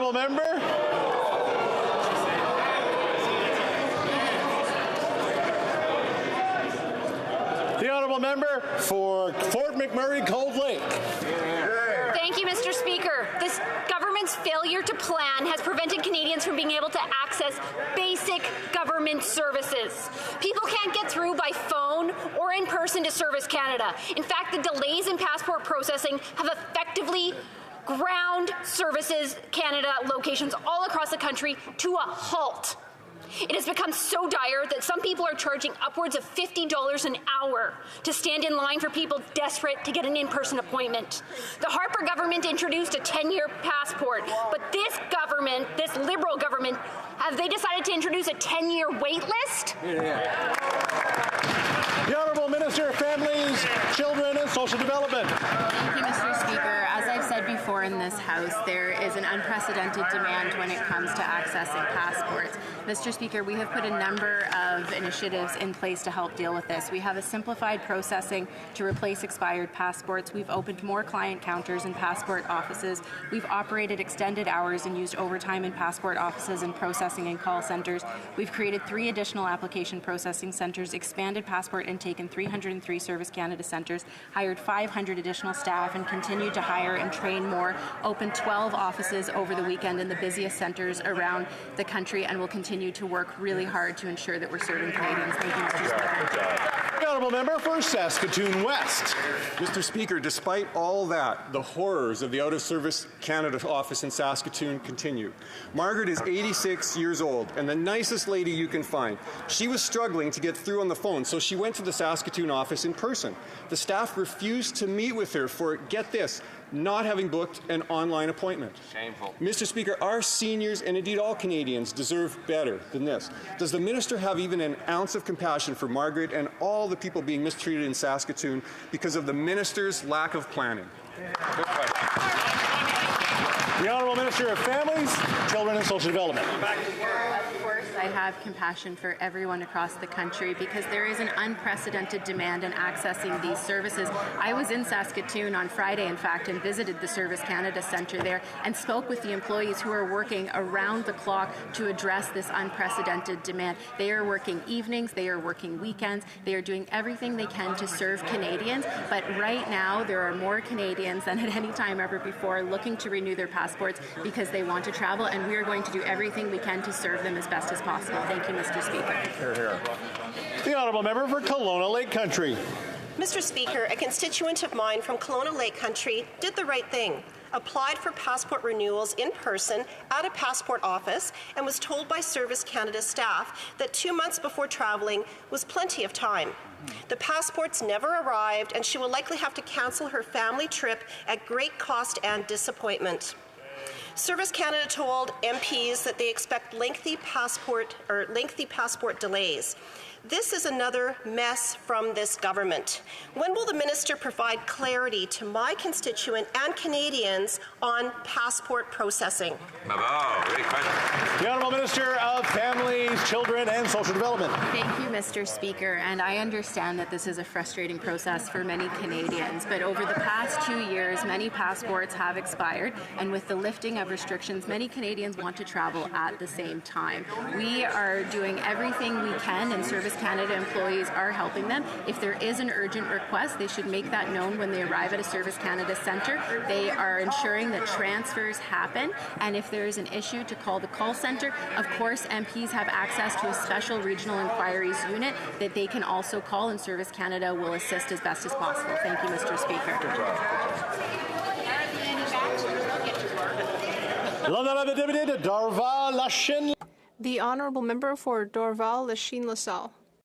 honourable member. The honourable member for Fort McMurray Cold Lake. Thank you, Mr. Speaker. This government's failure to plan has prevented Canadians from being able to access basic government services. People can't get through by phone or in person to Service Canada. In fact, the delays in passport processing have effectively ground Services Canada locations all across the country to a halt. It has become so dire that some people are charging upwards of $50 an hour to stand in line for people desperate to get an in-person appointment. The Harper government introduced a 10-year passport, but this government, this Liberal government, have they decided to introduce a 10-year wait list? The Honourable Minister of Families, Children and Social Development. Thank you, Mr. Speaker. As I've said before in this House, there is an unprecedented demand when it comes to accessing passports. Mr. Speaker, we have put a number of initiatives in place to help deal with this. We have a simplified processing to replace expired passports. We've opened more client counters in passport offices. We've operated extended hours and used overtime in passport offices and processing in call centres. We've created 3 additional application processing centres, expanded passport intake in 303 Service Canada centres, hired 500 additional staff and continued to hire and train more, opened 12 offices over the weekend in the busiest centres around the country, and will continue to work really hard to ensure that we're serving Canadians. Thank you, Mr. Speaker. The honourable member for Saskatoon West. Mr. Speaker, despite all that, the horrors of the Out of Service Canada office in Saskatoon continue. Margaret is 86 years old and the nicest lady you can find. She was struggling to get through on the phone, so she went to the Saskatoon office in person. The staff refused to meet with her for, get this, not having booked an online appointment. Shameful. Mr. Speaker, our seniors and indeed all Canadians deserve better than this. Does the minister have even an ounce of compassion for Margaret and all the people being mistreated in Saskatoon because of the minister's lack of planning? Good question. The Honourable Minister of Families, Children and Social Development. Of course, I have compassion for everyone across the country because there is an unprecedented demand in accessing these services. I was in Saskatoon on Friday, in fact, and visited the Service Canada Centre there and spoke with the employees who are working around the clock to address this unprecedented demand. They are working evenings, they are working weekends, they are doing everything they can to serve Canadians, but right now there are more Canadians than at any time ever before looking to renew their passports because they want to travel, and we are going to do everything we can to serve them as best as possible. Thank you, Mr. Speaker. Hear, hear. The honourable member for Kelowna Lake Country. Mr. Speaker, a constituent of mine from Kelowna Lake Country did the right thing, applied for passport renewals in person at a passport office, and was told by Service Canada staff that 2 months before travelling was plenty of time. The passports never arrived, and she will likely have to cancel her family trip at great cost and disappointment. Service Canada told MPs that they expect lengthy passport delays. This is another mess from this government. When will the minister provide clarity to my constituent and Canadians on passport processing? Bravo. Great question. The Honourable Minister of Families, Children and Social Development. Thank you, Mr. Speaker, and I understand that this is a frustrating process for many Canadians, but over the past 2 years, many passports have expired, and with the lifting of restrictions, many Canadians want to travel at the same time. We are doing everything we can, and Service Canada employees are helping them. If there is an urgent request, they should make that known when they arrive at a Service Canada centre. They are ensuring that transfers happen, and if there is an issue, to call the call centre. Of course, MPs have access to a special regional inquiries unit that they can also call, and Service Canada will assist as best as possible. Thank you, Mr. Speaker. The The honourable member for Dorval-Lachine-LaSalle.